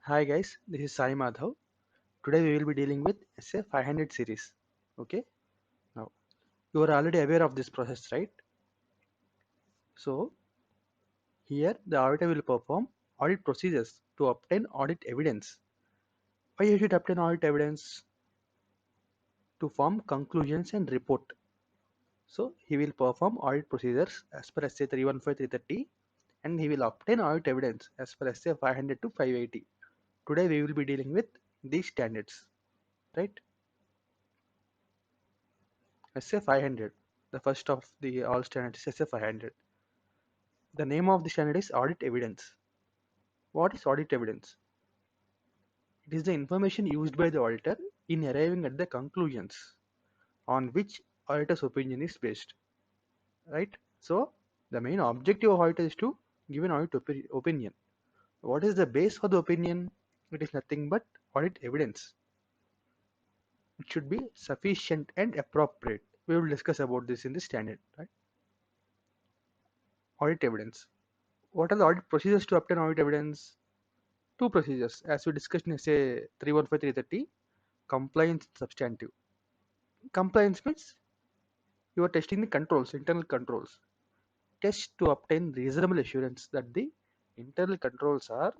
Hi guys, this is Sai Madhav. Today we will be dealing with SA 500 series. Okay, now you are already aware of this process, right? So here the auditor will perform audit procedures to obtain audit evidence. Why you should obtain audit evidence? To form conclusions and report. So he will perform audit procedures as per SA 315 330 and he will obtain audit evidence as per SA 500 to 580. Today we will be dealing with these standards, right? SA 500, the first of the all standards is SA 500. The name of the standard is audit evidence. What is audit evidence? It is the information used by the auditor in arriving at the conclusions on which auditor's opinion is based, right? So the main objective of auditor is to give an audit opinion. What is the base for the opinion? It is nothing but audit evidence. It should be sufficient and appropriate. We will discuss about this in the standard, right? Audit evidence. What are the audit procedures to obtain audit evidence? Two procedures, as we discussed in say 315 330. Compliance substantive. Compliance means you are testing the controls, internal controls. Test to obtain reasonable assurance that the internal controls are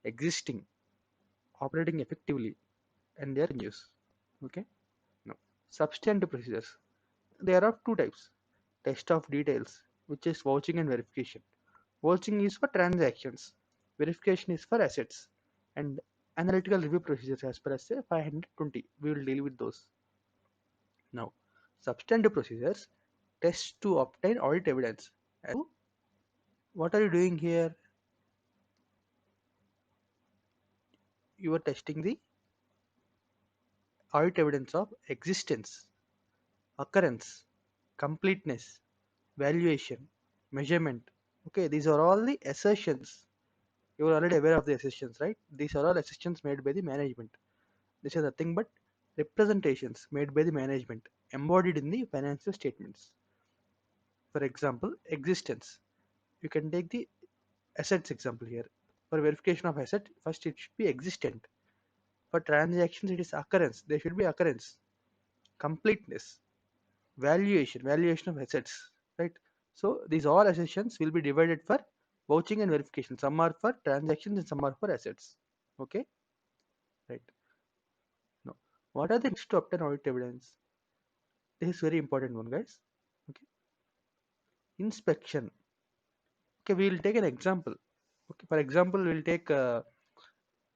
existing, operating effectively, and they are in use. Okay. No. Substantive procedures. There are two types. Test of details, which is vouching and verification. Vouching is for transactions. Verification is for assets. And analytical review procedures as per as say 520. We will deal with those. Now, substantive procedures test to obtain audit evidence. What are you doing here? You are testing the audit evidence of existence, occurrence, completeness, valuation, measurement. Okay, these are all the assertions. You are already aware of the assertions, right? These are all assertions made by the management. This is nothing but representations made by the management embodied in the financial statements. For example, existence. You can take the assets example here. For verification of asset, first it should be existent. For transactions, it is occurrence. There should be occurrence. Completeness, valuation of assets, right? So these all assertions will be divided for vouching and verification. Some are for transactions and some are for assets. Okay, right. Now, what are the next to obtain audit evidence? This is very important one, guys. Okay, inspection. Okay, we will take an example. Okay, for example, we will take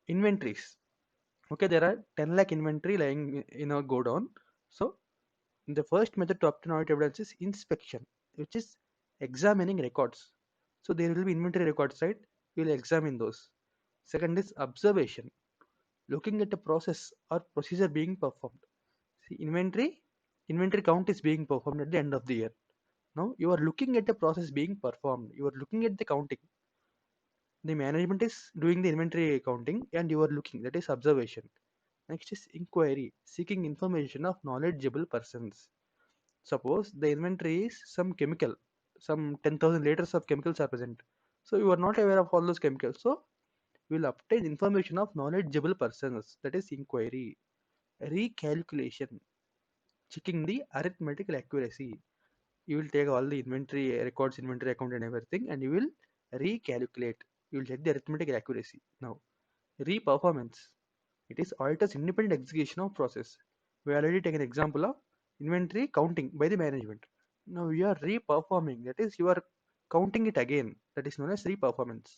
inventories. Okay, there are 10 lakh inventory lying in a godown. So the first method to obtain audit evidence is inspection, which is examining records. So there will be inventory records, right? We will examine those. Second is observation, looking at a process or procedure being performed. See, inventory count is being performed at the end of the year. Now you are looking at the process being performed. You are looking at the counting. The management is doing the inventory counting, and you are looking. That is observation. Next is inquiry, seeking information of knowledgeable persons. Suppose the inventory is some chemical, some 10,000 liters of chemicals are present. So you are not aware of all those chemicals. So you will obtain information of knowledgeable persons. That is inquiry. Recalculation, checking the arithmetical accuracy. You will take all the inventory records, inventory account, and everything, and you will recalculate. You will check the arithmetic accuracy. Now, re-performance. It is auditor's independent execution of process. We already take an example of inventory counting by the management. Now you are re-performing. That is, you are counting it again. That is known as re-performance.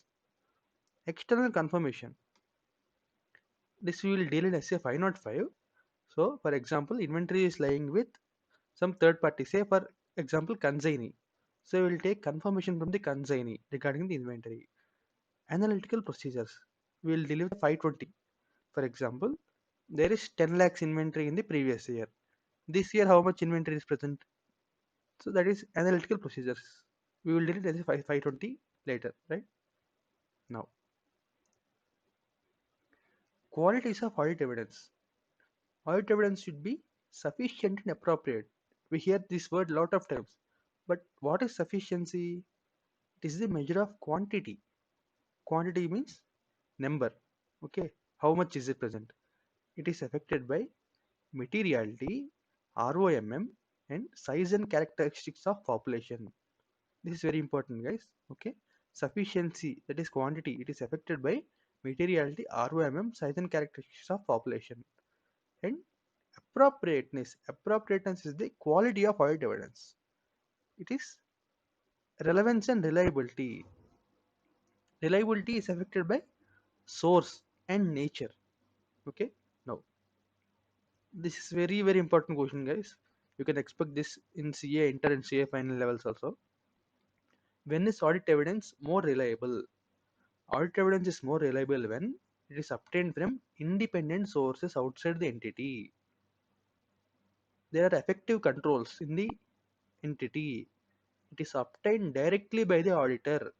External confirmation. This we will deal in SA 505. So, for example, inventory is lying with some third party. Say, for example, consignee. So, we will take confirmation from the consignee regarding the inventory. Analytical procedures. We will deal with 520. For example, there is 10 lakhs inventory in the previous year. This year, how much inventory is present? So that is analytical procedures. We will deal it as a 520 later, right? Now, qualities of audit evidence. Audit evidence should be sufficient and appropriate. We hear this word lot of times. But what is sufficiency? It is the measure of quantity. Quantity means number. Okay, how much is it present? It is affected by materiality, ROMM, and size and characteristics of population. This is very important, guys. Okay, sufficiency, that is quantity, it is affected by materiality, ROMM, size and characteristics of population. And appropriateness is the quality of audit evidence. It is relevance and reliability. Reliability is affected by source and nature. Okay, now this is very important question, guys. You can expect this in CA inter and CA final levels also. When is audit evidence more reliable? Audit evidence is more reliable when it is obtained from independent sources outside the entity. There are effective controls in the entity. It is obtained directly by the auditor.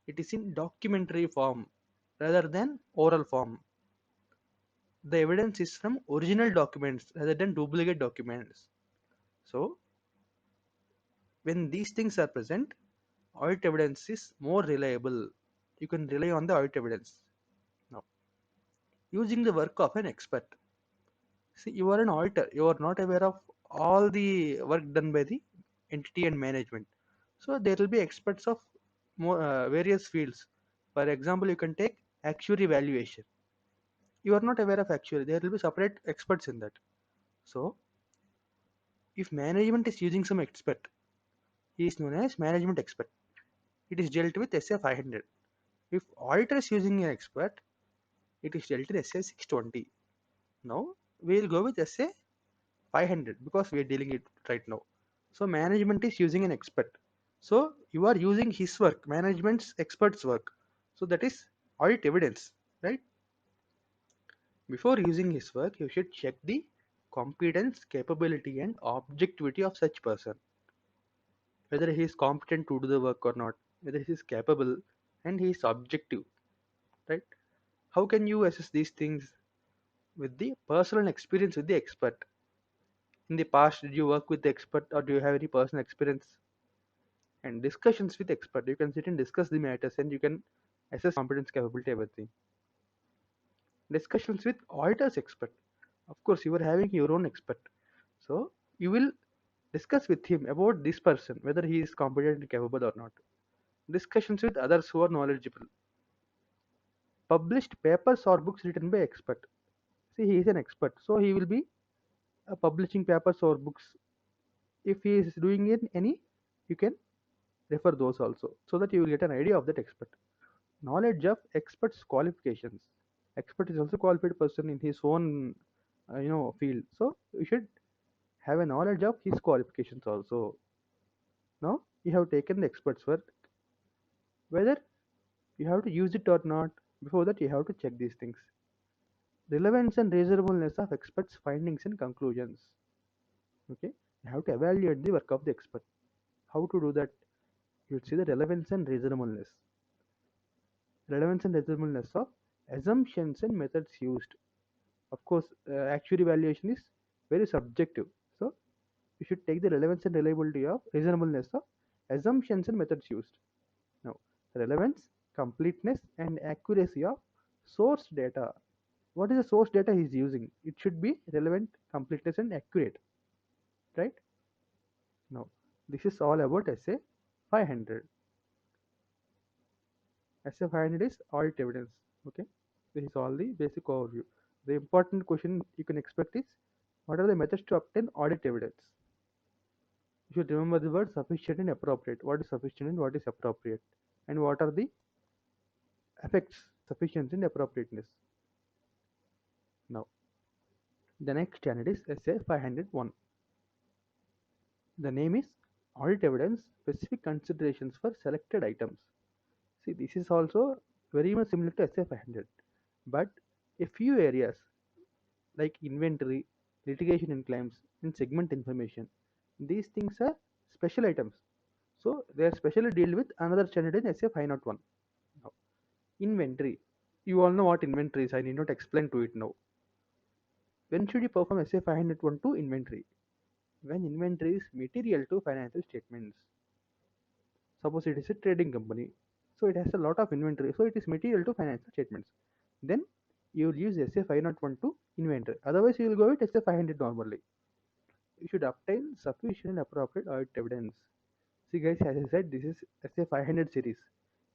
It is in documentary form rather than oral form. The evidence is from original documents rather than duplicate documents. So, when these things are present, audit evidence is more reliable. You can rely on the audit evidence. Now, using the work of an expert. See, you are an auditor. You are not aware of all the work done by the entity and management. So there will be experts of more various fields. For example, you can take actuary valuation. You are not aware of actuary. There will be separate experts in that. So if management is using some expert, he is known as management expert. It is dealt with SA 500. If auditor is using an expert, it is dealt with SA 620. Now we will go with SA 500 because we are dealing it right now. So management is using an expert. So you are using his work, management's expert's work. So that is audit evidence, right? Before using his work, you should check the competence, capability, and objectivity of such person. Whether he is competent to do the work or not, whether he is capable and he is objective, right? How can you assess these things? With the personal experience with the expert. In the past, did you work with the expert or do you have any personal experience? And discussions with expert, you can sit and discuss the matters and you can assess competence, capability, everything. Discussions with auditors expert, of course you are having your own expert, so you will discuss with him about this person whether he is competent and capable or not. Discussions with others who are knowledgeable. Published papers or books written by expert. See, he is an expert, so he will be publishing papers or books. If he is doing it any, you can refer those also so that you will get an idea of that expert. Knowledge of experts qualifications. Expert is also qualified person in his own field, so you should have a knowledge of his qualifications also. Now you have taken the expert's work, whether you have to use it or not. Before that, you have to check these things. Relevance and reasonableness of experts findings and conclusions. Okay, you have to evaluate the work of the expert. How to do that? You would see the relevance and reasonableness of assumptions and methods used. Of course, actuary valuation is very subjective, so you should take the relevance and reliability of reasonableness of assumptions and methods used. Now, relevance, completeness, and accuracy of source data. What is the source data he is using? It should be relevant, completeness, and accurate, right? Now, this is all about SA 500. SA 500 is audit evidence. Okay, this is all the basic overview. The important question you can expect is, what are the methods to obtain audit evidence? You should remember the word sufficient and appropriate. What is sufficient and what is appropriate? And what are the effects, sufficiency and appropriateness? Now, the next standard is SA 501. The name is Audit Evidence Specific Considerations for Selected Items. See, this is also very much similar to SA 500, but a few areas like inventory, litigation and claims, and segment information, these things are special items. So they are specially dealt with another standard in SA 501. Now, inventory. You all know what inventory is. I need not explain to it now. When should you perform SA 501 to inventory? When inventory is material to financial statements. Suppose it is a trading company, so it has a lot of inventory, so it is material to financial statements. then you will use SA 501 to inventory. Otherwise, you will go with SA 500 normally. You should obtain sufficient and appropriate audit evidence. See guys, as I said, this is SA 500 series.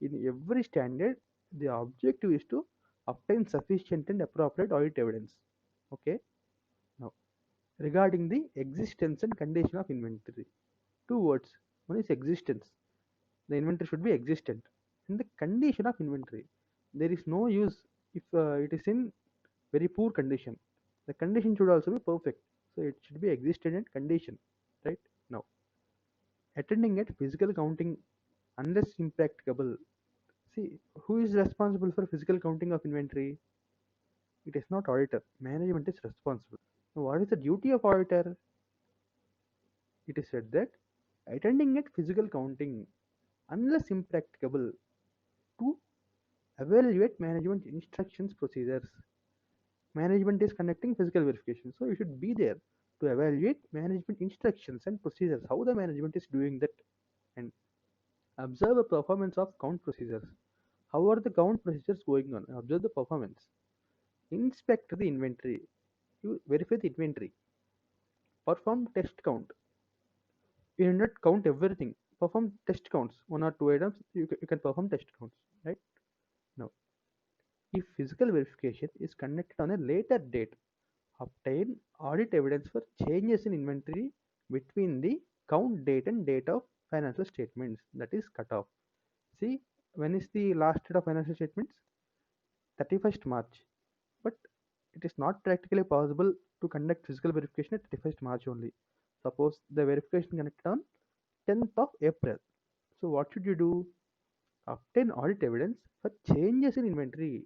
In every standard, the objective is to obtain sufficient and appropriate audit evidence. Okay. Now, regarding the existence and condition of inventory, two words. One is existence. The inventory should be existent. And the condition of inventory, there is no use if it is in very poor condition. The condition should also be perfect. So it should be existent and condition. Right. Now, attending at physical counting unless impracticable. See, who is responsible for physical counting of inventory? It is not auditor. Management is responsible. Now, what is the duty of auditor? It is said that attending at physical counting unless impracticable to evaluate management instructions procedures. Management is conducting physical verification, so you should be there to evaluate management instructions and procedures, how the management is doing that, and observe the performance of count procedures. How are the count procedures going on? Observe the performance. Inspect the inventory. You verify the inventory. Perform test count. You need not count everything. Perform test counts. One or two items, you can perform test counts. Right? Now, if physical verification is conducted on a later date, obtain audit evidence for changes in inventory between the count date and date of financial statements. That is cut off. See, when is the last date of financial statements? 31st March. But it is not practically possible to conduct physical verification at 31st March only. Suppose the verification conducted on 10th of April. So what should you do? Obtain audit evidence for changes in inventory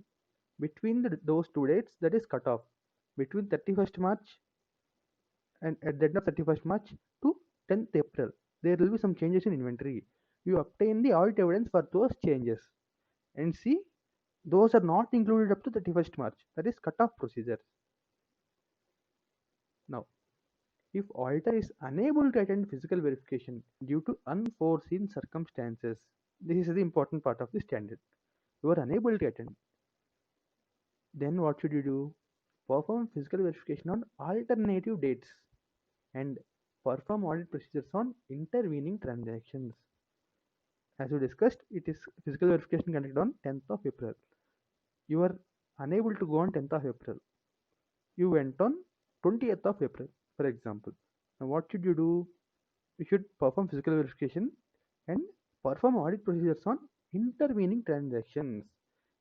between those two dates, that is cut off. Between 31st March and at the end of 31st March to 10th April, there will be some changes in inventory. You obtain the audit evidence for those changes and see those are not included up to 31st March. That is cut-off procedure. Now, if auditor is unable to attend physical verification due to unforeseen circumstances, this is the important part of the standard. You are unable to attend. Then what should you do? Perform physical verification on alternative dates and perform audit procedures on intervening transactions. As we discussed, it is physical verification conducted on 10th of April. You are unable to go on 10th of April. You went on 20th of April, for example. Now, what should you do? You should perform physical verification and perform audit procedures on intervening transactions.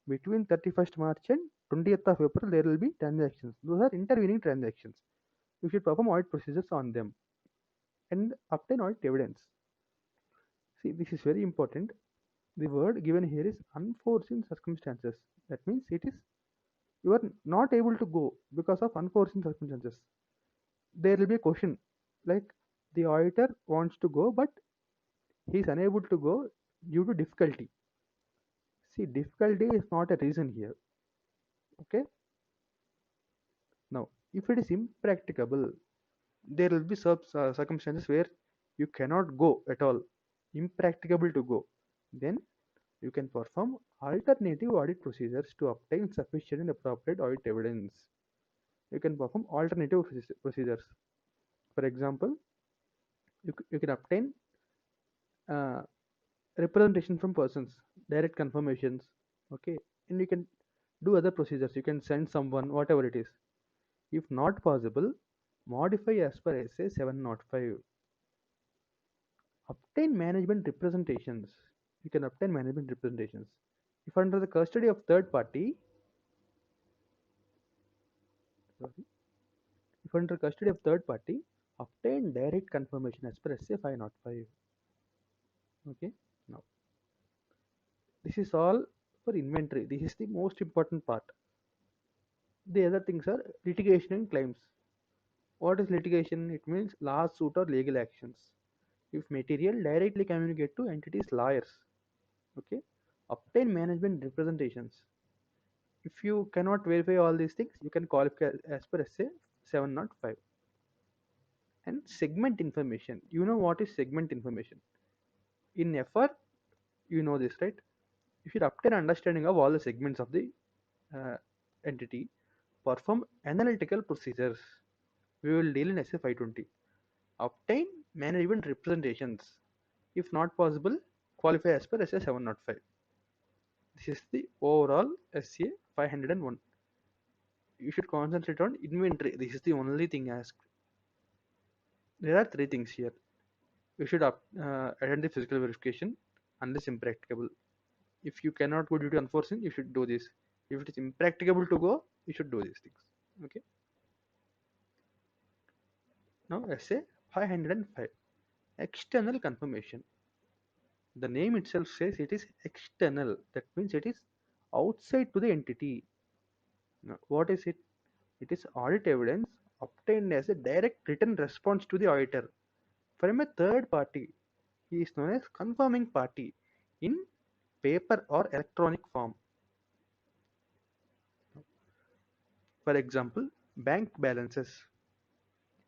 Between 31st March and 20th of April, there will be transactions. Those are intervening transactions. You should perform audit procedures on them and obtain audit evidence. See, this is very important. The word given here is unforeseen circumstances. That means it is you are not able to go because of unforeseen circumstances. There will be a question like the auditor wants to go, but he is unable to go due to difficulty. See, difficulty is not a reason here. Okay. Now, if it is impracticable, there will be circumstances where you cannot go at all, impracticable to go. Then you can perform alternative audit procedures to obtain sufficient and appropriate audit evidence. You can perform alternative procedures. For example, you can obtain uh, representation from persons, direct confirmations, okay, and you can do other procedures. You can send someone, whatever it is. If not possible, modify as per SA 705. Obtain management representations. You can obtain management representations. If under the custody of third party, sorry, if under custody of third party, obtain direct confirmation as per SA 505. Okay. Now, this is all for inventory. This is the most important part. The other things are litigation and claims. What is litigation? It means lawsuit or legal actions. If material directly communicate to entities lawyers. Okay. Obtain management representations. If you cannot verify all these things, you can qualify as per SA 705. And segment information. You know what is segment information? In FR, you know this, right? You should obtain understanding of all the segments of the entity, perform analytical procedures. We will deal in SA 520. Obtain management representations. If not possible, qualify as per SA 705. This is the overall SA 501. You should concentrate on inventory. This is the only thing asked. There are three things here. You should attend the physical verification unless impracticable. If you cannot go due to unforeseen, you should do this. If it is impracticable to go, you should do these things. Okay. Now SA 505. External confirmation. The name itself says it is external. That means it is outside to the entity. Now, what is it? It is audit evidence obtained as a direct written response to the auditor from a third party. He is known as confirming party in paper or electronic form. For example, bank balances.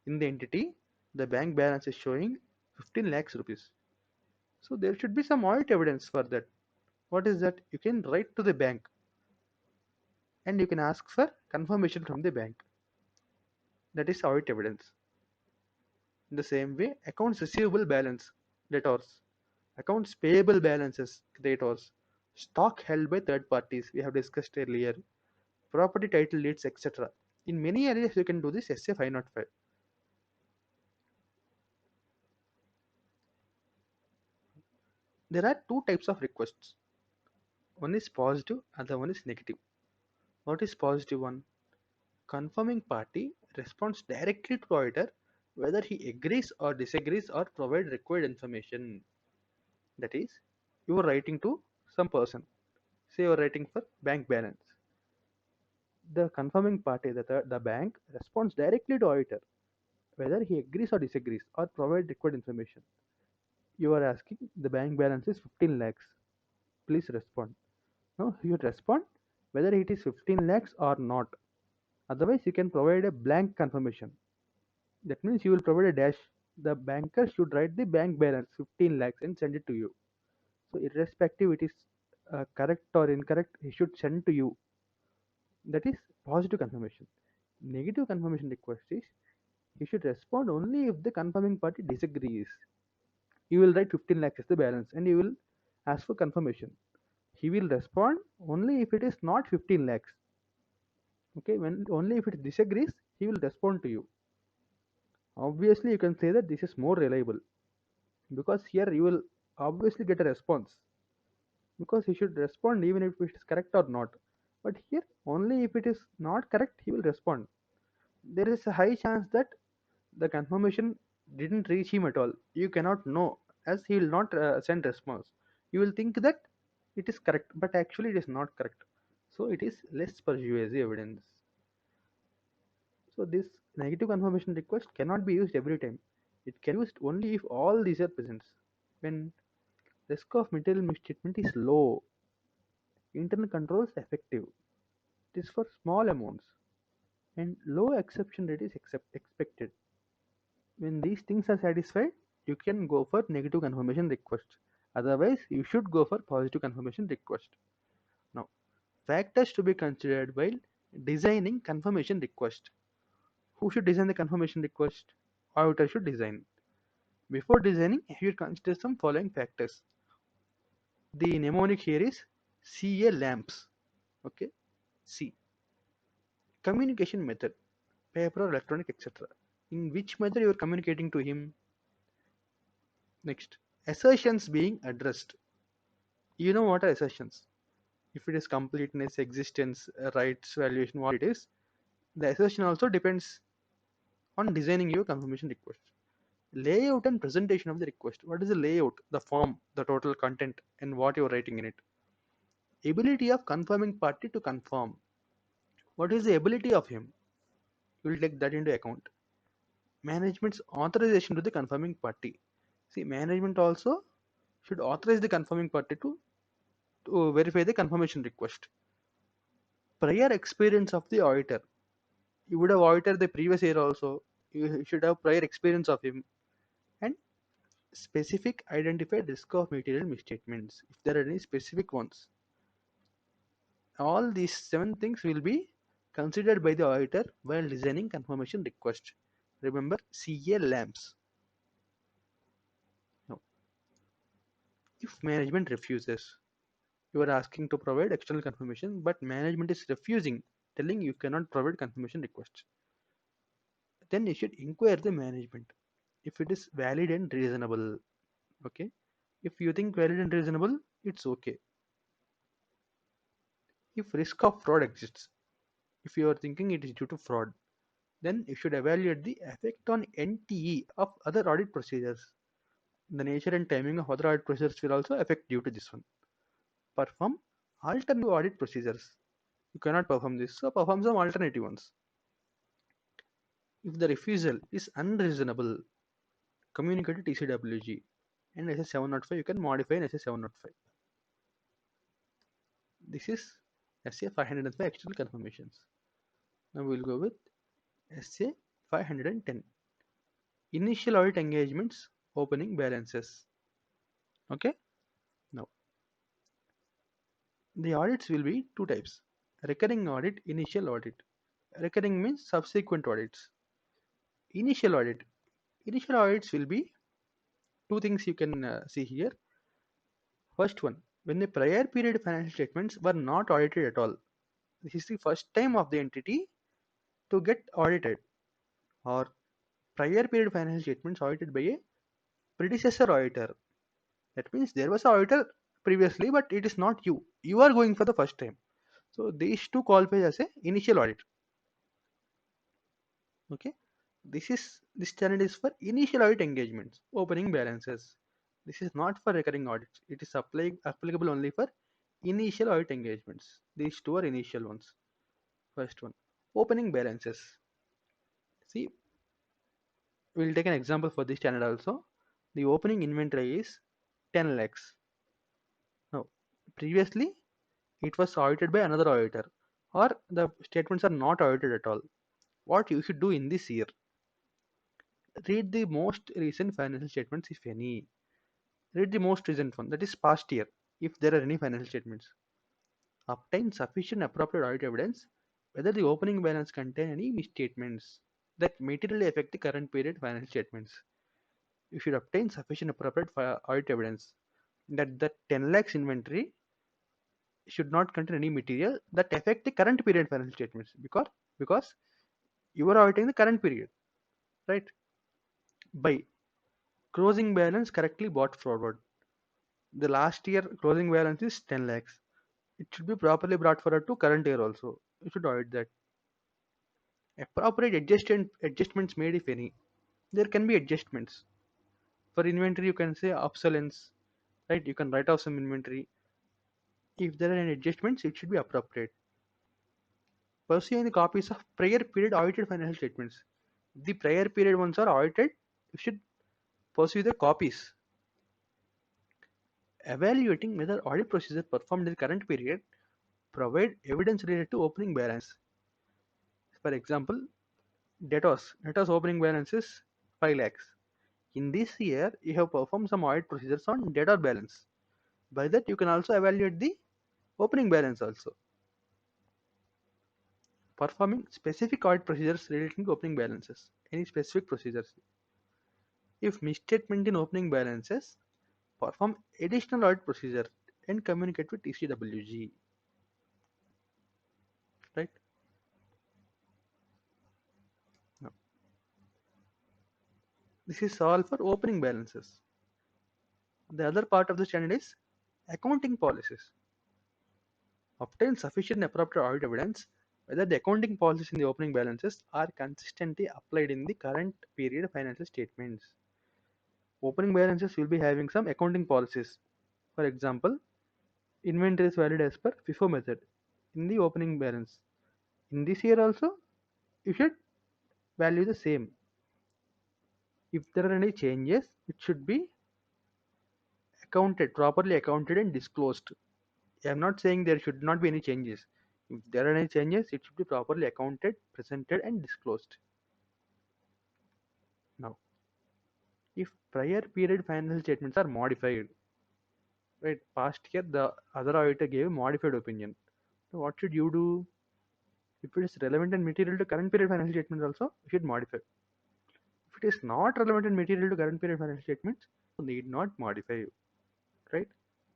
In the entity, the bank balance is showing 15 lakhs rupees. So there should be some audit evidence for that. What is that? You can write to the bank and you can ask for confirmation from the bank. That is audit evidence. In the same way, accounts receivable balance, debtors, accounts payable balances, creditors, stock held by third parties, we have discussed earlier, property title deeds, etc. In many areas, you can do this SA 505. There are two types of requests. One is positive, other one is negative. What is positive one? Confirming party responds directly to auditor whether he agrees or disagrees or provide required information. That is, you are writing to some person. Say you are writing for bank balance. The confirming party, the bank, responds directly to auditor whether he agrees or disagrees or provide required information. You are asking the bank balance is 15 lakhs. Please respond. No, you respond whether it is 15 lakhs or not. Otherwise, you can provide a blank confirmation. That means you will provide a dash. The banker should write the bank balance 15 lakhs and send it to you. So irrespective it is correct or incorrect, he should send to you. That is positive confirmation. Negative confirmation request is he should respond only if the confirming party disagrees. You will write 15 lakhs as the balance and you will ask for confirmation. He will respond only if it is not 15 lakhs. Okay, when only if it disagrees, he will respond to you. Obviously, you can say that this is more reliable because here you will obviously get a response because he should respond even if it is correct or not. But here, only if it is not correct, he will respond. There is a high chance that the confirmation didn't reach him at all. You cannot know as he will not send response. You will think that it is correct, but actually it is not correct. So it is less persuasive evidence. So this negative confirmation request cannot be used every time. It can be used only if all these are present. When risk of material misstatement is low, internal controls effective. It is for small amounts and low exception rate is expected. When these things are satisfied, you can go for negative confirmation request. Otherwise, you should go for positive confirmation request. Now, factors to be considered while designing confirmation request. Who should design the confirmation request? Auditor should design. Before designing, you should consider some following factors. The mnemonic here is CA lamps. Okay, C. Communication method, paper or electronic, etc. In which method you are communicating to him? Next, assertions being addressed. You know what are assertions? If it is completeness, existence, rights, valuation, what it is, the assertion also depends on designing your confirmation request. Layout and presentation of the request. What is the layout? The form, the total content, and what you are writing in it. Ability of confirming party to confirm. What is the ability of him? You will take that into account. Management's authorization to the confirming party. See, management also should authorize the confirming party to verify the confirmation request. Prior experience of the auditor. You would have audited the previous year also. You should have prior experience of him. And specific identified risk of material misstatements. If there are any specific ones. All these seven things will be considered by the auditor while designing confirmation request. Remember CA lamps. Now, if management refuses, you are asking to provide external confirmation, but management is refusing, telling you cannot provide confirmation requests. Then you should inquire the management if it is valid and reasonable. Okay, if you think valid and reasonable, it's okay. If risk of fraud exists, if you are thinking it is due to fraud, then you should evaluate the effect on NTE of other audit procedures. The nature and timing of other audit procedures will also affect due to this one. Perform alternative audit procedures. You cannot perform this, so perform some alternative ones. If the refusal is unreasonable, communicate to TCWG. And SA 705, you can modify in SA 705. This is SA 505 external confirmations. Now we will go with SA 510. Initial audit engagements, opening balances. Okay. Now the audits will be two types: recurring audit, initial audit. Recurring means subsequent audits. Initial audit. Initial audits will be two things you can see here. First one, when the prior period financial statements were not audited at all. This is the first time of the entity to get audited, or prior period financial statements audited by a predecessor auditor. That means there was an auditor previously, but it is not you. You are going for the first time. So these two qualify as a initial audit. Okay. This channel is for initial audit engagements, opening balances. This is not for recurring audits. It is applicable only for initial audit engagements. These two are initial ones. First one, opening balances. See, we'll take an example for this channel also. The opening inventory is 10 lakhs. Now, previously it was audited by another auditor, or the statements are not audited at all. What you should do in this year? Read the most recent financial statements, if any. Read the most recent one, that is past year, if there are any financial statements. Obtain sufficient appropriate audit evidence whether the opening balance contain any misstatements that materially affect the current period financial statements. You should obtain sufficient appropriate audit evidence that the 10 lakhs inventory should not contain any material that affect the current period financial statements, because you are auditing the current period, right? By closing balance correctly brought forward. The last year closing balance is 10 lakhs. It should be properly brought forward to current year also. You should audit that. Appropriate adjustments made, if any. There can be adjustments. For inventory, you can say obsolescence, right? You can write off some inventory. If there are any adjustments, it should be appropriate. Pursuing the copies of prior period audited financial statements. If the prior period ones are audited, you should pursue the copies. Evaluating whether audit procedure performed in the current period provide evidence related to opening balance. For example, debtors opening balance is 5 lakhs. In this year, you have performed some audit procedures on debtor balance. By that, you can also evaluate the opening balance also. Performing specific audit procedures relating to opening balances. Any specific procedures. If misstatement in opening balances, perform additional audit procedure and communicate with TCWG. Right? Now, this is all for opening balances. The other part of the channel is accounting policies. Obtain sufficient appropriate audit evidence whether the accounting policies in the opening balances are consistently applied in the current period financial statements. Opening balances will be having some accounting policies. For example, inventory is valid as per FIFO method in the opening balance. In this year also, you should value the same. If there are any changes, it should be properly accounted and disclosed. I am not saying there should not be any changes. If there are any changes, it should be properly accounted, presented, and disclosed. Now, if prior period financial statements are modified, right? Past year, the other auditor gave a modified opinion. So what should you do? If it is relevant and material to current period financial statements also, we should modify. If it is not relevant and material to current period financial statements, we need not modify, right?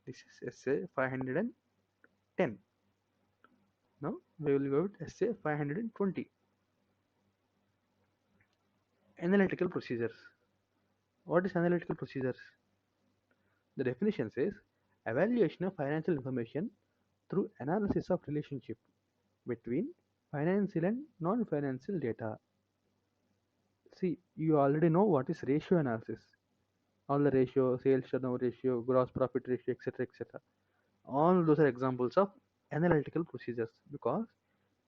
This is essay 510. Now we will go with essay 520. Analytical procedures. What is analytical procedures? The definition says evaluation of financial information through analysis of relationship between financial and non-financial data. See, you already know what is ratio analysis. All the ratio, sales turnover ratio, gross profit ratio, etc., etc. All those are examples of analytical procedures because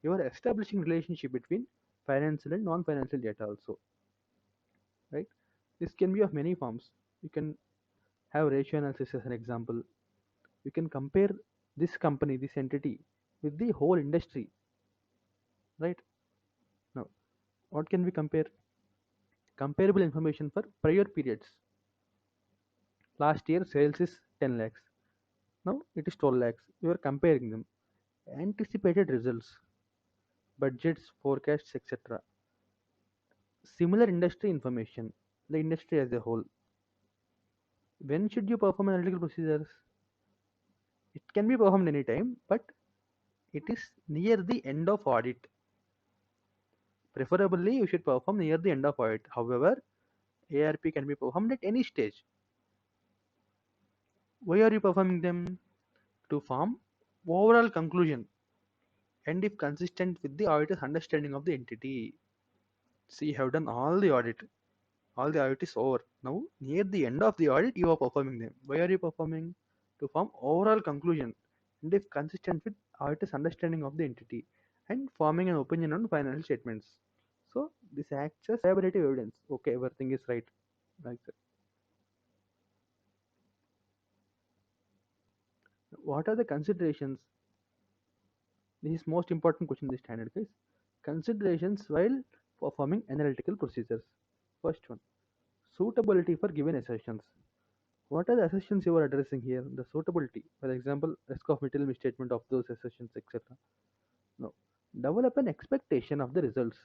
you are establishing relationship between financial and non-financial data also, right? This can be of many forms. You can have ratio analysis as an example. You can compare this company, this entity with the whole industry, right? Now, what can we compare? Comparable information for prior periods. Last year sales is 10 lakhs. Now it is 12 lakhs. You are comparing them. Anticipated results, budgets, forecasts, etc. Similar industry information, the industry as a whole. When should you perform analytical procedures? It can be performed anytime, but it is near the end of audit. Preferably, you should perform near the end of audit. However, ARP can be performed at any stage. Why are you performing them? To form overall conclusion and if consistent with the auditor's understanding of the entity. See, you have done all the audit. All the audit is over. Now, near the end of the audit, you are performing them. Why are you performing? To form overall conclusion and if consistent with auditor's understanding of the entity and forming an opinion on financial statements. So, this acts as corroborative evidence. Okay, everything is right. Like that. What are the considerations? This is most important question in this standard case. Considerations while performing analytical procedures. First one, suitability for given assertions. What are the assertions you are addressing here? The suitability, for example, risk of material misstatement of those assertions, etc. No. Develop an expectation of the results.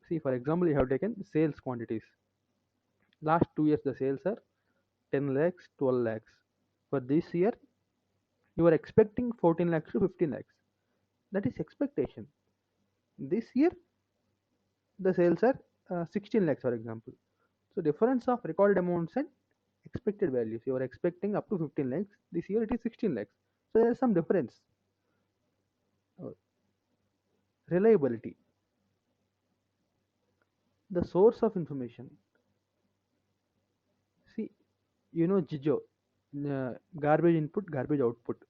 See, for example, you have taken sales quantities. Last 2 years, the sales are 10 lakhs, 12 lakhs. For this year, you are expecting 14 lakhs to 15 lakhs. That is expectation. This year, the sales are 16 lakhs, for example. So, difference of recorded amounts and expected values. You are expecting up to 15 lakhs. This year, it is 16 lakhs. So, there is some difference. Uh, Reliability, the source of information. See, you know Jijo, garbage input, garbage output,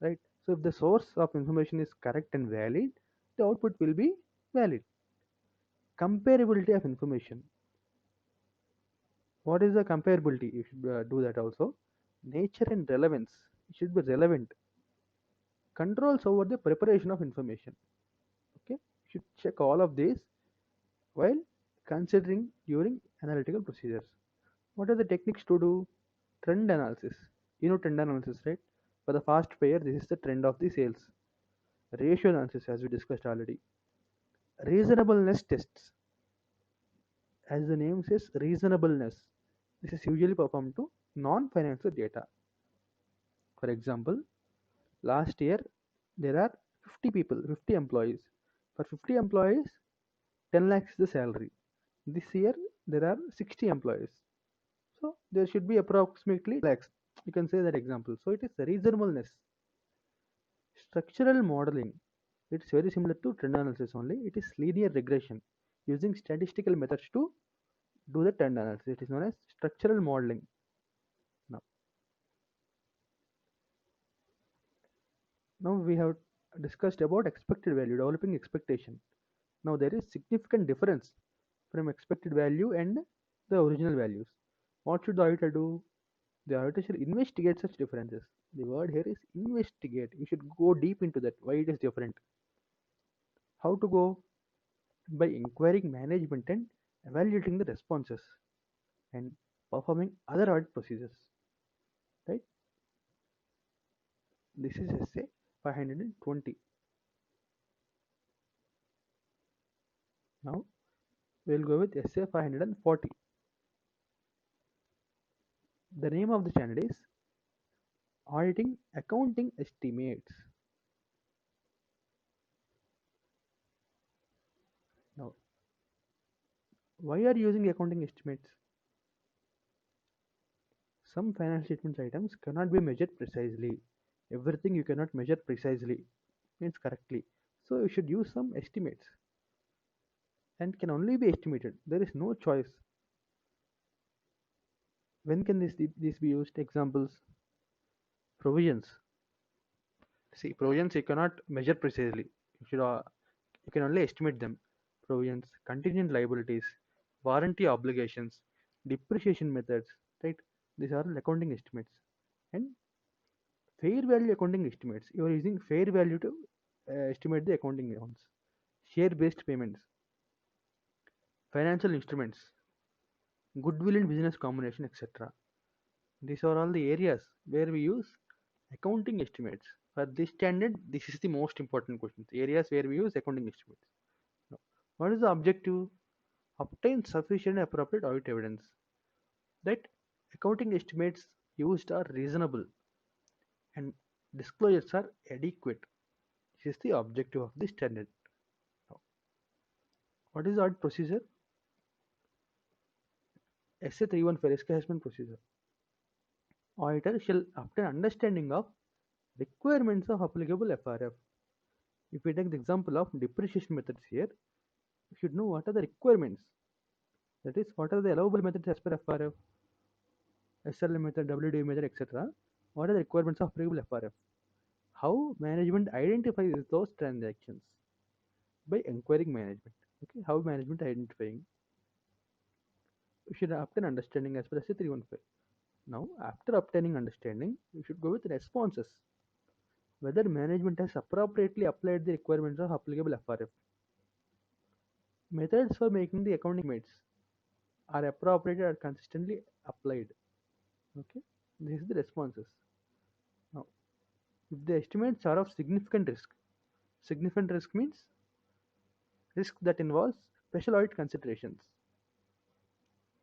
right? So if the source of information is correct and valid, the output will be valid. Comparability of information. What is the comparability? You should do that also. Nature and relevance. It should be relevant. Controls over the preparation of information. Okay, you should check all of these while considering during analytical procedures. What are the techniques to do? Trend analysis. You know trend analysis, right? For the fast payer, this is the trend of the sales. Ratio analysis, as we discussed already. Reasonableness tests. As the name says, reasonableness. This is usually performed to non-financial data. For example, last year there are 50 people, 50 employees. For 50 employees, 10 lakhs is the salary. This year there are 60 employees. So there should be approximately lakhs. You can say that example. So it is reasonableness. Structural modeling. It's very similar to trend analysis only. It is linear regression using statistical methods to do the trend analysis. It is known as structural modeling. Now, now we have discussed about expected value, developing expectation. Now there is significant difference from expected value and the original values. What should the auditor do? The auditor should investigate such differences. The word here is investigate. You should go deep into that. Why it is different? How to go? By inquiring management and evaluating the responses and performing other audit procedures. Right? This is essay 520. Now we'll go with SA 540. The name of the channel is Auditing Accounting Estimates. Now, why are you using accounting estimates? Some financial statements items cannot be measured precisely. Everything you cannot measure precisely means correctly. So you should use some estimates and can only be estimated. There is no choice. When can this be used? Examples: provisions. See, provisions you cannot measure precisely. You can only estimate them. Provisions, contingent liabilities, warranty obligations, depreciation methods. Right? These are all accounting estimates. And fair value accounting estimates. You are using fair value to estimate the accounting amounts. Share-based payments, financial instruments, goodwill in business combination, etc. These are all the areas where we use accounting estimates. For this standard, this is the most important question. Areas where we use accounting estimates. Now, what is the objective? Obtain sufficient and appropriate audit evidence that accounting estimates used are reasonable and disclosures are adequate. This is the objective of the standard. Now, what is the audit procedure? SA 315 risk assessment procedure. Auditor shall obtain understanding of requirements of applicable FRF. If we take the example of depreciation methods here, you should know what are the requirements. That is, what are the allowable methods as per FRF, SLM method, WDA method, etc. What are the requirements of applicable FRF? How management identifies those transactions by inquiring management. Okay, how management identifying? You should obtain understanding as per SA 315. Now, after obtaining understanding, you should go with responses. Whether management has appropriately applied the requirements of applicable FRF. Methods for making the accounting estimates are appropriate or consistently applied. Okay, this is the responses. Now, if the estimates are of significant risk means risk that involves special audit considerations.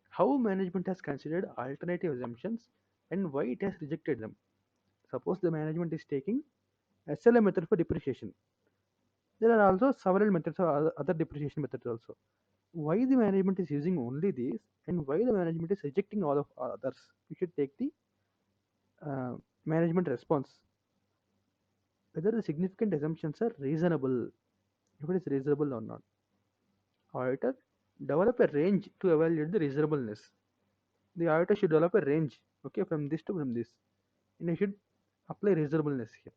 How management has considered alternative assumptions and why it has rejected them. Suppose the management is taking SLM method for depreciation. There are also several methods or other depreciation methods also. Why the management is using only these and why the management is rejecting all of others? You should take the uh, management response. Whether the significant assumptions are reasonable, if it is reasonable or not. Auditor develop a range to evaluate the reasonableness. The auditor should develop a range, okay, from this to from this, and he should apply reasonableness here.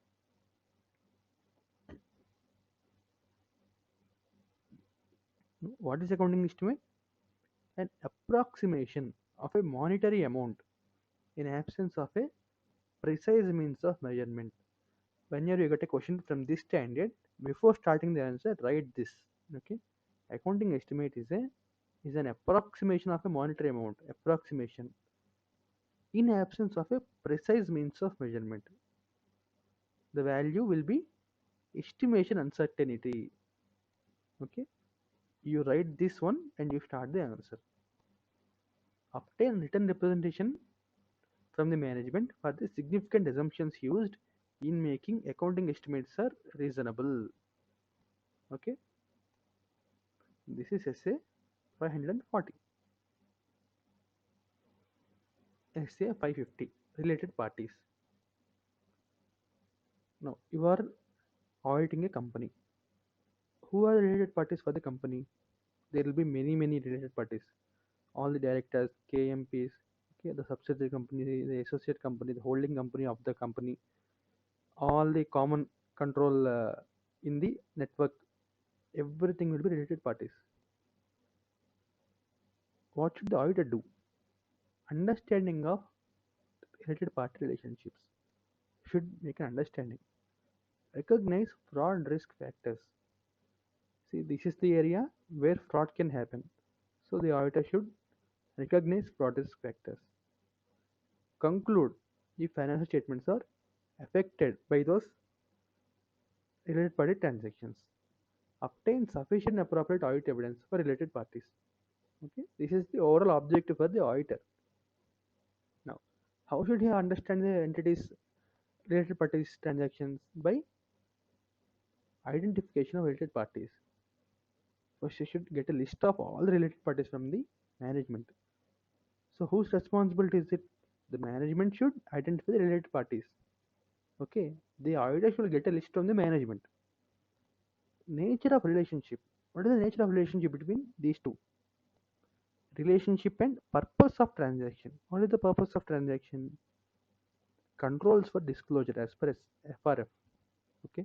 What is accounting estimate? An approximation of a monetary amount in absence of a precise means of measurement. Whenever you get a question from this standard, before starting the answer, write this. Okay, accounting estimate is an approximation of a monetary amount. Approximation in absence of a precise means of measurement. The value will be estimation uncertainty. Okay, you write this one and you start the answer. Obtain written representation from the management for the significant assumptions used in making accounting estimates are reasonable. Okay, this is SA 540. SA 550 related parties. Now you are auditing a company. Who are the related parties for the company? There will be many related parties. All the directors, KMPs, okay, the subsidiary company, the associate company, the holding company of the company, all the common control in the network, everything will be related parties. What should the auditor do? Understanding of related party relationships. Should make an understanding. Recognize fraud risk factors. See, this is the area where fraud can happen. So the auditor should recognize fraud risk factors. Conclude if financial statements are affected by those related party transactions. Obtain sufficient appropriate audit evidence for related parties. Okay, this is the overall objective for the auditor. Now, how should he understand the entities related parties transactions? By identification of related parties. First, you should get a list of all the related parties from the management. So, whose responsibility is it? The management should identify the related parties. Okay, the auditor should get a list from the management. Nature of relationship. What is the nature of relationship between these two? Relationship and purpose of transaction. What is the purpose of transaction? Controls for disclosure as per FRF. Okay,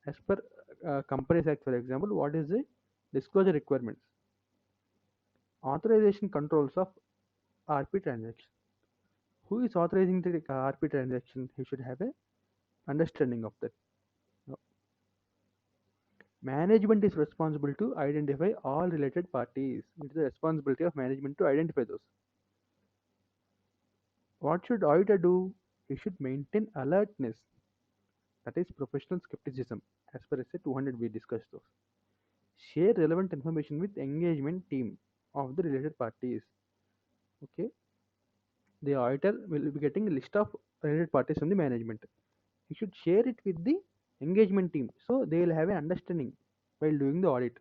as per Companies Act, for example, what is the disclosure requirements? Authorization controls of RP transaction. Who is authorizing the RP transaction? He should have a understanding of that. Now, management is responsible to identify all related parties. It is the responsibility of management to identify those. What should auditor do? He should maintain alertness. That is professional skepticism. As per SA 200, we discussed those. Share relevant information with engagement team of the related parties. Okay, the auditor will be getting a list of related parties from the management. He should share it with the engagement team so they will have an understanding while doing the audit.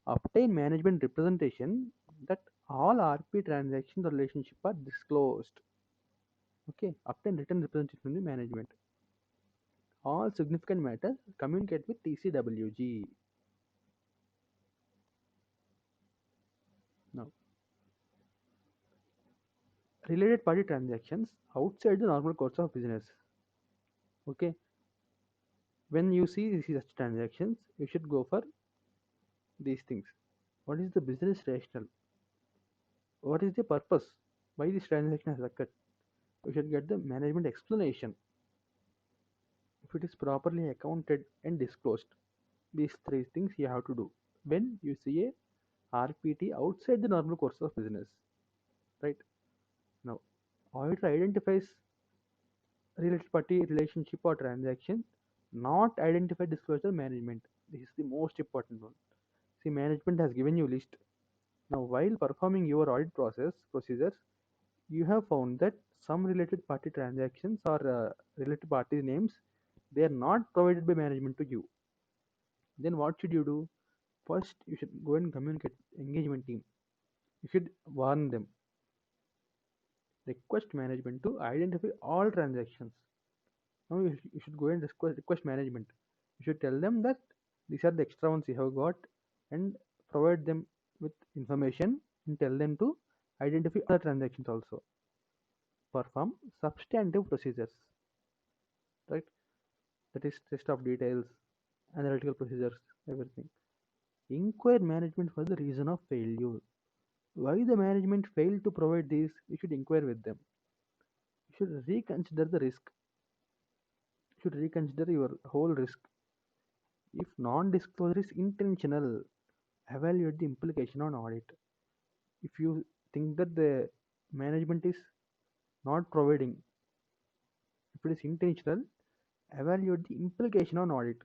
Obtain management representation that all RP transactions or relationship are disclosed. Okay, obtain written representation from the management. All significant matters communicate with TCWG. Now, related party transactions outside the normal course of business. Okay, when you see such transactions, you should go for these things. What is the business rationale? What is the purpose? Why this transaction has occurred? You should get the management explanation. If it is properly accounted and disclosed, these three things you have to do when you see a RPT outside the normal course of business. Right now, auditor identifies related party relationship or transaction, not identify disclosure management. This is the most important one. See, management has given you list. Now, while performing your audit procedures, you have found that some related party transactions or related party names, they are not provided by management to you. Then what should you do? First, you should go and communicate with engagement team. You should warn them. Request management to identify all transactions. Now you should go and request management. You should tell them that these are the extra ones you have got and provide them with information and tell them to identify other transactions also. Perform substantive procedures, right? That is test of details, analytical procedures, everything. Inquire management for the reason of failure. Why the management failed to provide these? You should inquire with them. You should reconsider the risk. You should reconsider your whole risk. If non-disclosure is intentional, evaluate the implication on audit. If you think that the management is not providing, if it is intentional, evaluate the implication on audit.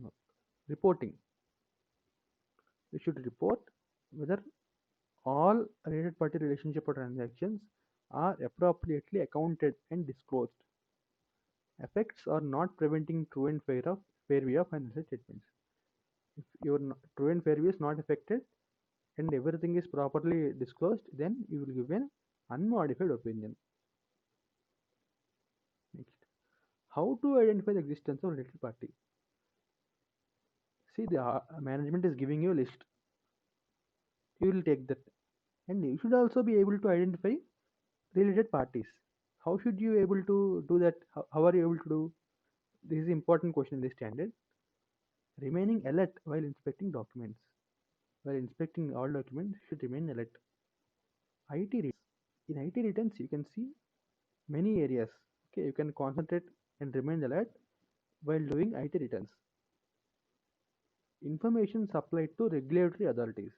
No. Reporting. You should report whether all related party relationship or transactions are appropriately accounted and disclosed. Effects are not preventing true and fair way of financial statements. If your true and fair view is not affected and everything is properly disclosed, then you will give an unmodified opinion. Next, how to identify the existence of related party? See, the management is giving you a list. You will take that, and you should also be able to identify related parties. How should you able to do that? How are you able to do? This is an important question in this standard. Remaining alert while inspecting documents. While inspecting all documents, you should remain alert. IT returns. In IT returns, you can see many areas. Okay, you can concentrate and remain alert while doing IT returns. Information supplied to regulatory authorities.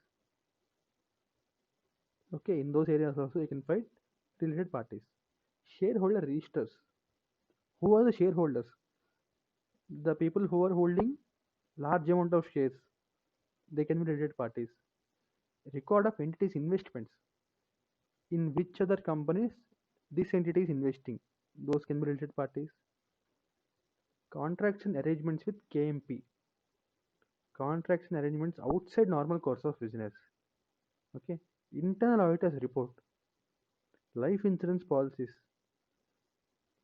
Okay, in those areas also you can find related parties. Shareholder registers. Who are the shareholders? The people who are holding large amount of shares. They can be related parties. Record of entities investments. In which other companies this entity is investing. Those can be related parties. Contracts and arrangements with KMP. Contracts and arrangements outside normal course of business. Okay. Internal auditors report. Life insurance policies.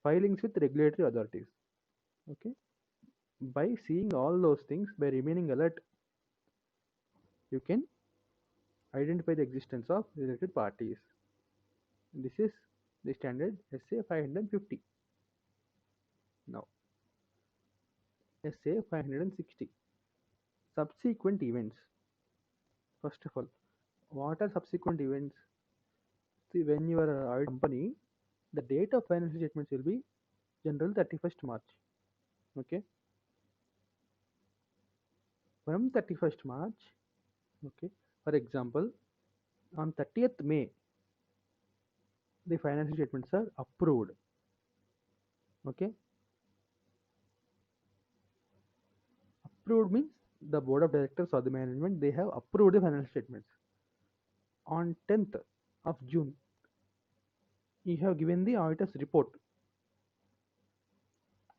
Filings with regulatory authorities. Okay. By seeing all those things, by remaining alert, you can identify the existence of related parties. This is the standard SA 550. Now, SA 560. Subsequent events. First of all, what are subsequent events? See, when you are a audit company, the date of financial statements will be general 31st March. Okay, from 31st March. Okay, for example, on 30th May, the financial statements are approved. Okay, approved means the board of directors or the management they have approved the financial statements. On 10th of June, you have given the auditor's report.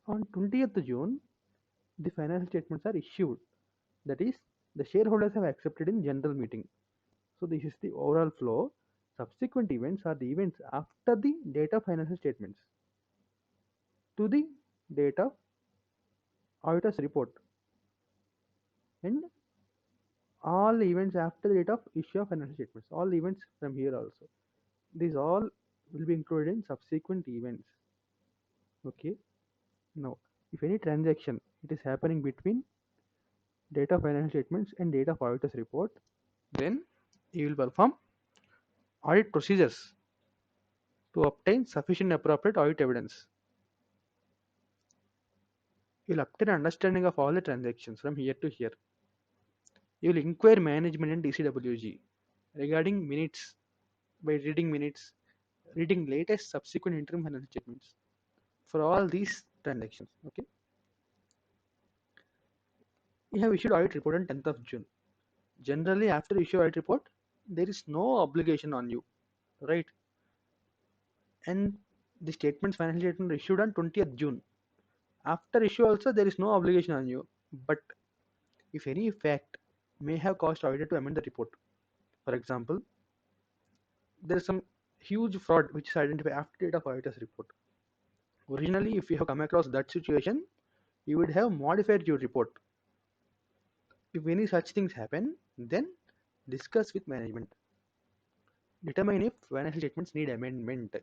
On 20th June, the financial statements are issued. That is, the shareholders have accepted in general meeting. So this is the overall flow. Subsequent events are the events after the date of financial statements to the date of auditor's report, and all events after the date of issue of financial statements. All events from here also. These all will be included in subsequent events. Okay. Now, if any transaction it is happening between date of financial statements and date of auditor's report, then you will perform audit procedures to obtain sufficient appropriate audit evidence. You will obtain understanding of all the transactions from here to here. You will inquire management and DCWG regarding minutes by reading minutes, reading latest subsequent interim financial statements for all these transactions. Okay. You have issued audit report on 10th of June. Generally, after issue audit report, there is no obligation on you, right? And the statements, financial statement issued on 20th June. After issue also, there is no obligation on you. But if any fact may have caused auditor to amend the report, for example, there is some huge fraud which is identified after date of auditor's report. Originally, if you have come across that situation, you would have modified your report. If any such things happen, then discuss with management. Determine if financial statements need amendment.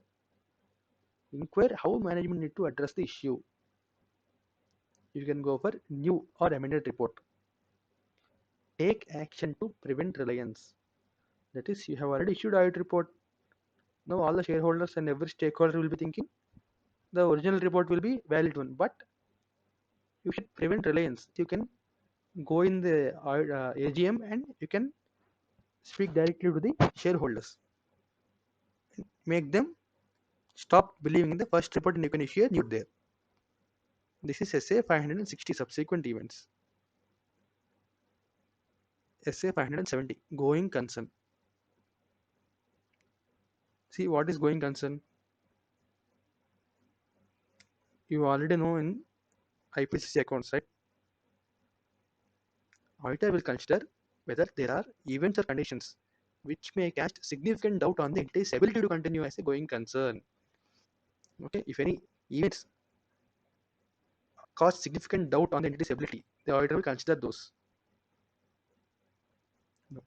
Inquire how management need to address the issue. You can go for new or amended report. Take action to prevent reliance. That is, you have already issued audit report. Now all the shareholders and every stakeholder will be thinking the original report will be valid one, but you should prevent reliance. You can go in the AGM and you can speak directly to the shareholders. Make them stop believing in the first report and you can issue a new there. This is SA 560 subsequent events. SA 570 going concern. See what is going concern. You already know in IPCC accounts, right? Auditor will consider whether there are events or conditions which may cast significant doubt on the entity's ability to continue as a going concern. Okay, if any events cause significant doubt on the entity's ability, the auditor will consider those. No.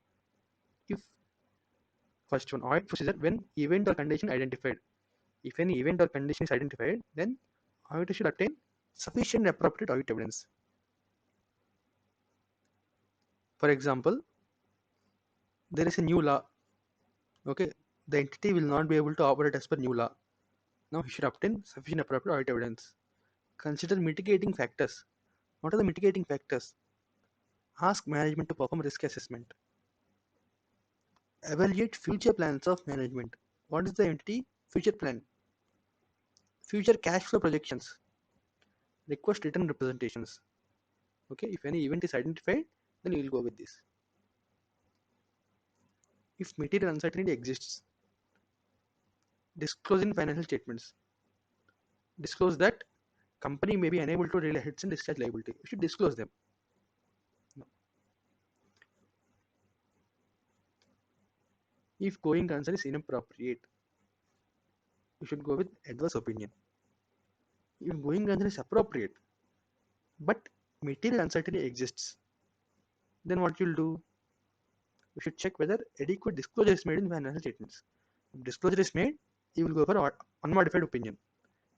If first one, audit procedure when event or condition identified. If any event or condition is identified, then auditor should obtain sufficient appropriate audit evidence. For example, there is a new law. Okay, the entity will not be able to operate as per new law. Now he should obtain sufficient appropriate audit evidence. Consider mitigating factors. What are the mitigating factors? Ask management to perform risk assessment. Evaluate future plans of management. What is the entity future plan? Future cash flow projections. request written representations. Okay, if any event is identified, then you will go with this. If material uncertainty exists, disclose in financial statements. Disclose that company may be unable to relay hits and discharge liability. You should disclose them. If going concern is inappropriate, you should go with adverse opinion. If going concern is appropriate, but material uncertainty exists, then what you'll do? You should check whether adequate disclosure is made in financial statements. If disclosure is made, you will go for unmodified opinion,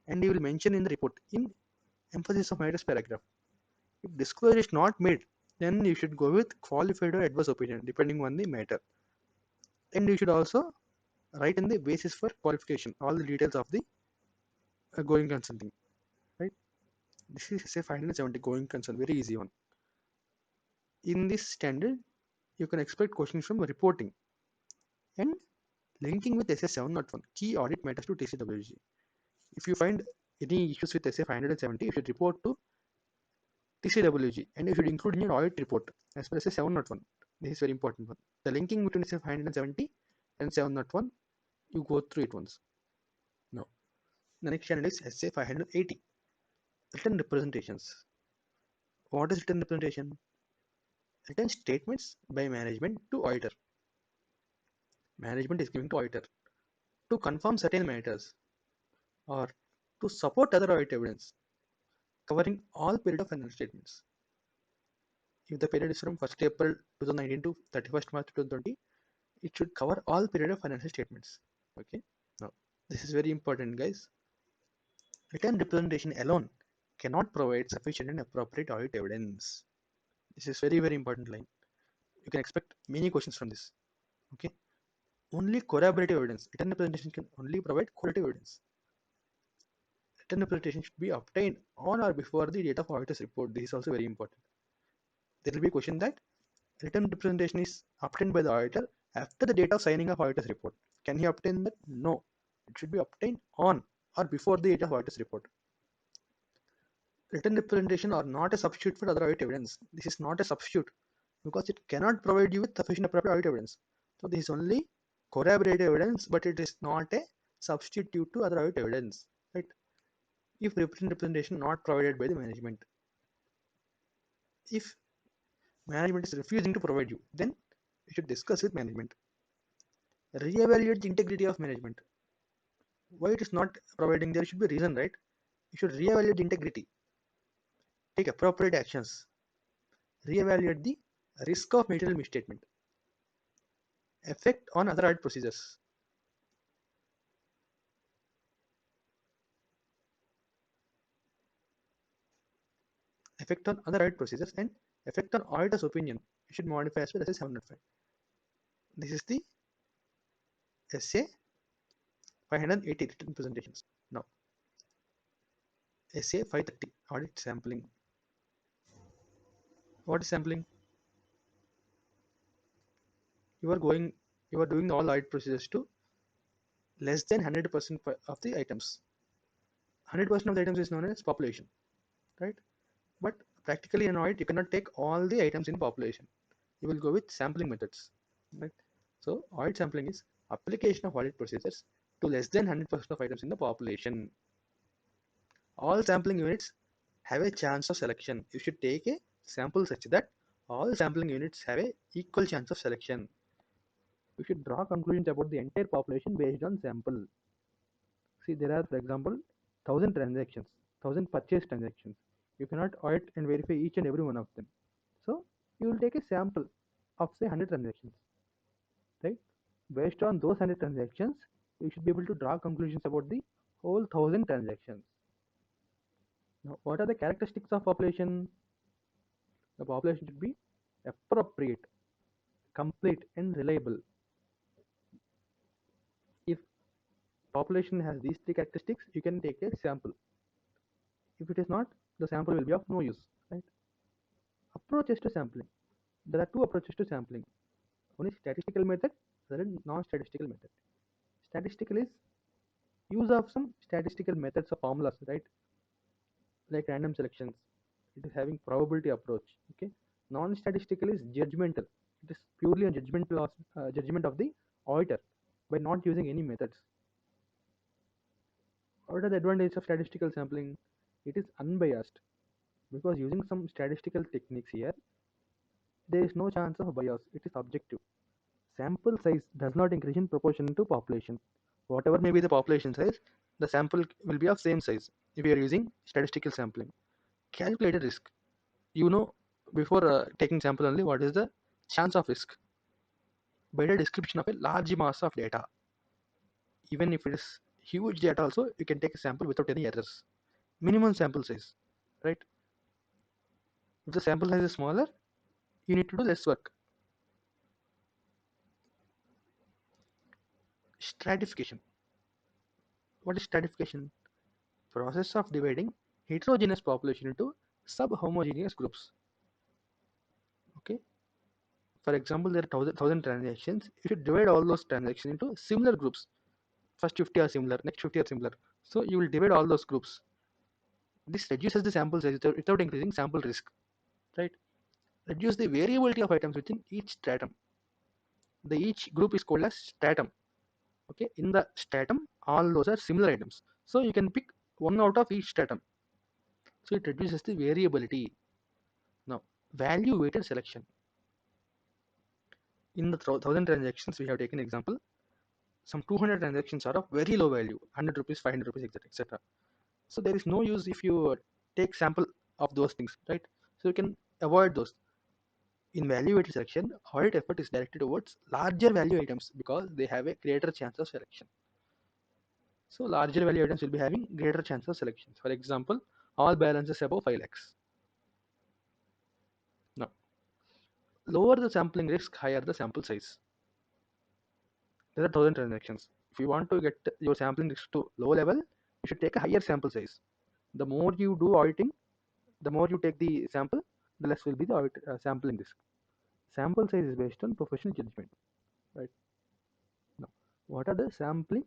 and you will mention in the report in emphasis of matters paragraph. If disclosure is not made, then you should go with qualified or adverse opinion depending on the matter. And you should also write in the basis for qualification all the details of the going concern thing. Right? This is say 570 going concern, very easy one. In this standard, you can expect questions from reporting and linking with SA 701 key audit matters to TCWG. If you find any issues with SA 570, you should report to TCWG and you should include in your audit report as per SA 701. This is very important one. The linking between SA 570 and 701, you go through it once. Now, the next channel is SA 580, written representations. What is written representation? Written statements by management to auditor. Management is giving to auditor to confirm certain matters or to support other audit evidence covering all period of financial statements. If the period is from 1st April 2019 to 31st March 2020, it should cover all period of financial statements. Okay. Now, this is very important, guys. Written representation alone cannot provide sufficient and appropriate audit evidence. This is very important line. You can expect many questions from this. Okay. Only corroborative evidence. Written representation can only provide corroborative evidence. Written representation should be obtained on or before the date of auditor's report. This is also very important. There will be a question that written representation is obtained by the auditor after the date of signing of auditor's report. Can he obtain that? No. It should be obtained on or before the date of auditor's report. Written representation are not a substitute for other audit evidence. This is not a substitute because it cannot provide you with sufficient appropriate audit evidence. So this is only corroborative evidence, but it is not a substitute to other audit evidence. Right? If written representation not provided by the management, if management is refusing to provide you, then you should discuss with management. Reevaluate the integrity of management. Why it is not providing? There should be a reason, right? You should reevaluate the integrity. Take appropriate actions. Reevaluate the risk of material misstatement. Effect on other audit procedures. Effect on other audit procedures and effect on auditor's opinion. You should modify as well as 705. This is the SA 580 written presentations. Now, SA 530 audit sampling. What is sampling? You are going, you are doing all audit procedures to less than 100% of the items. 100% of the items is known as population, right? But practically in audit, you cannot take all the items in population. You will go with sampling methods, right? So audit sampling is application of audit procedures to less than 100% of items in the population. All sampling units have a chance of selection. You should take a sample such that all sampling units have a equal chance of selection. You should draw conclusions about the entire population based on sample. See, there are, for example, 1,000 transactions, 1,000 purchase transactions. You cannot audit and verify each and every one of them. So you will take a sample of say 100 transactions, right? Based on those 100 transactions, you should be able to draw conclusions about the whole 1,000 transactions. Now, what are the characteristics of population? The population should be appropriate, complete, and reliable. If population has these three characteristics, you can take a sample. If it is not, the sample will be of no use, right? Approaches to sampling. There are two approaches to sampling. One is statistical method, other is non-statistical method. Statistical is use of some statistical methods or formulas, right? like random selections. It is having probability approach. Okay, non-statistical is judgmental. It is purely a judgment of the auditor by not using any methods. What are the advantages of statistical sampling? It is unbiased because using some statistical techniques here, there is no chance of bias. It is objective. Sample size does not increase in proportion to population. Whatever may be the population size, the sample will be of same size if you are using statistical sampling. Calculated risk. You know, before taking sample only, what is the chance of risk? By the description of a large mass of data. Even if it is huge data also, you can take a sample without any errors. Minimum sample size, right? If the sample size is smaller, you need to do less work. Stratification. What is stratification? Process of dividing heterogeneous population into sub-homogeneous groups. Okay. For example, there are thousand transactions. You should divide all those transactions into similar groups. First 50 are similar, next 50 are similar. So you will divide all those groups. This reduces the sample size without increasing sample risk. Right. Reduce the variability of items within each stratum. The each group is called as stratum. Okay. In the stratum, all those are similar items. So you can pick one out of each stratum. So it reduces the variability. Now, value weighted selection. In the thousand transactions, we have taken example. Some 200 transactions are of very low value, 100 rupees, 500 rupees, etc. etc. So there is no use if you take sample of those things, right? So you can avoid those. In value weighted selection, audit effort is directed towards larger value items because they have a greater chance of selection. So larger value items will be having greater chance of selection. For example, all balances above 5 lakhs. Now, lower the sampling risk, higher the sample size. There are 1,000 transactions. If you want to get your sampling risk to low level, you should take a higher sample size. The more you do auditing, the more you take the sample, the less will be the sampling risk. Sample size is based on professional judgment. Right. Now, what are the sampling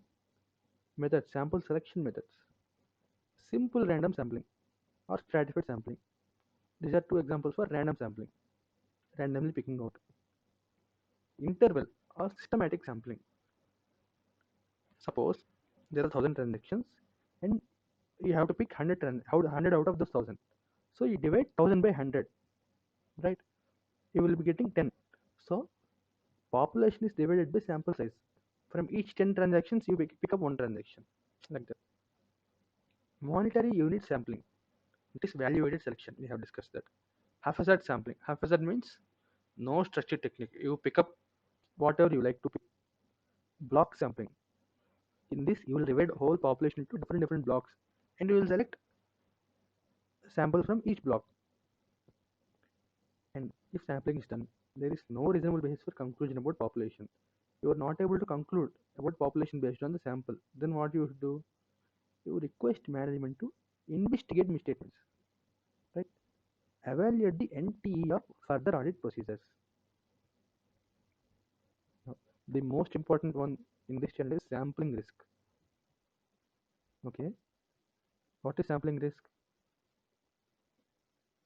methods? Sample selection methods. Simple random sampling or stratified sampling. These are two examples for random sampling. Randomly picking out. Interval or systematic sampling. Suppose there are 1,000 transactions and you have to pick 100 out of those 1,000. So you divide 1,000 by 100, right? You will be getting 10. So population is divided by sample size. From each 10 transactions, you pick up one transaction, like that. Monetary unit sampling. It is value-weighted selection. We have discussed that. Haphazard sampling. Haphazard means no structured technique. You pick up whatever you like to pick. Block sampling. In this, you will divide whole population into different blocks, and you will select sample from each block. And if sampling is done, there is no reasonable basis for conclusion about population. You are not able to conclude about population based on the sample. Then what you should do? You request management to investigate misstatements, right? Evaluate the NTE of further audit procedures. Now, the most important one in this channel is sampling risk. Okay, what is sampling risk?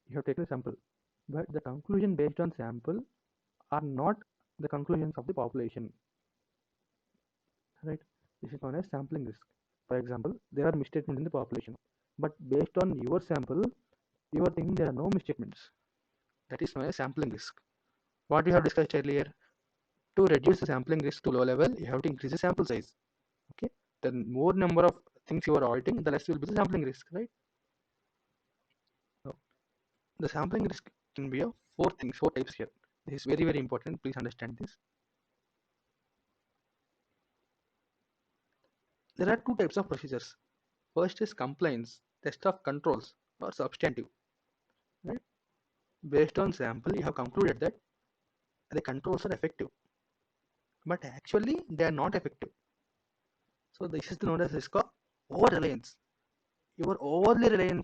You have taken a sample, but the conclusion based on sample are not the conclusions of the population, right? This is known as sampling risk. For example, there are misstatements in the population, but based on your sample, you are thinking there are no misstatements. That is known as sampling risk. What we have discussed earlier, to reduce the sampling risk to low level, you have to increase the sample size. Okay, the more number of things you are auditing, the less will be the sampling risk, right? So the sampling risk can be of four types here. This is very important. Please understand this. There are two types of procedures. First is compliance, test of controls or substantive. Right? Based on sample, you have concluded that the controls are effective, but actually they are not effective. So this is known as risk of over reliance. You are overly relying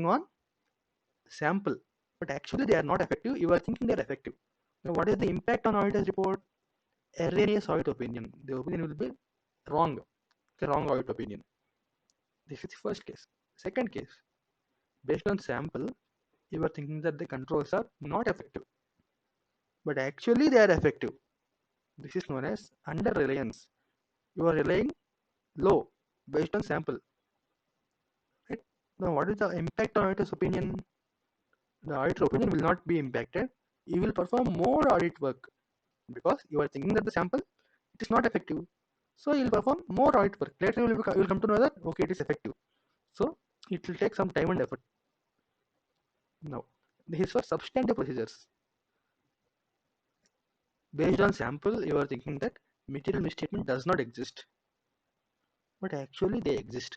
on sample, but actually they are not effective. You are thinking they are effective. Now, what is the impact on auditor's report? Erroneous audit opinion. The opinion will be wrong. The wrong audit opinion. This is the first case. Second case, based on sample, you are thinking that the controls are not effective, but actually they are effective. This is known as under reliance. You are relying low based on sample. Right? Now, what is the impact on auditor's opinion? The auditor opinion will not be impacted. You will perform more audit work because you are thinking that the sample it is not effective. So you will perform more audit work. Later you will come to know that okay it is effective. So it will take some time and effort. Now this is for substantive procedures. Based on sample, you are thinking that material misstatement does not exist, but actually they exist.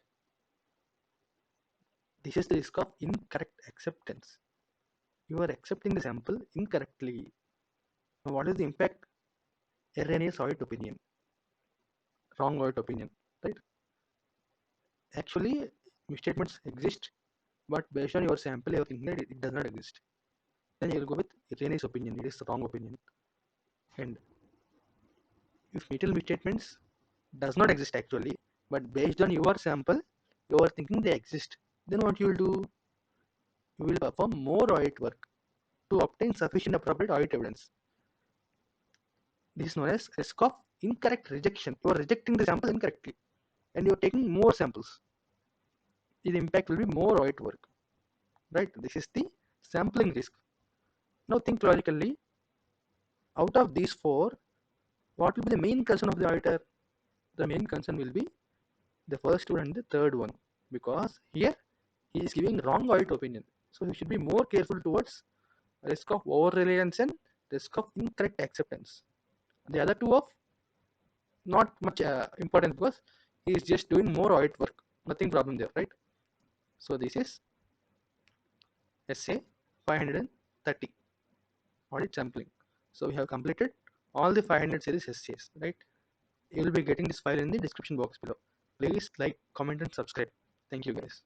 This is the risk of incorrect acceptance. You are accepting the sample incorrectly. Now, what is the impact? Erroneous audit opinion, wrong audit opinion, right? Actually, misstatements exist, but based on your sample, you are thinking that it does not exist. Then you will go with erroneous opinion. It is wrong opinion. And if material misstatements does not exist actually, but based on your sample, you are thinking they exist. Then what you will do? You will perform more audit work to obtain sufficient appropriate audit evidence. This is known as risk of incorrect rejection. You are rejecting the sample incorrectly and you are taking more samples. The impact will be more audit work. Right? This is the sampling risk. Now think logically. Out of these four, what will be the main concern of the auditor? The main concern will be the first one and the third one because here he is giving wrong audit opinion. So he should be more careful towards risk of over reliance and risk of incorrect acceptance. The other two of not much important because he is just doing more audit work. Nothing problem there, right? So this is SA 530 audit sampling. So we have completed all the 500 series SAs, right? You will be getting this file in the description box below. Please like, comment, and subscribe. Thank you, guys.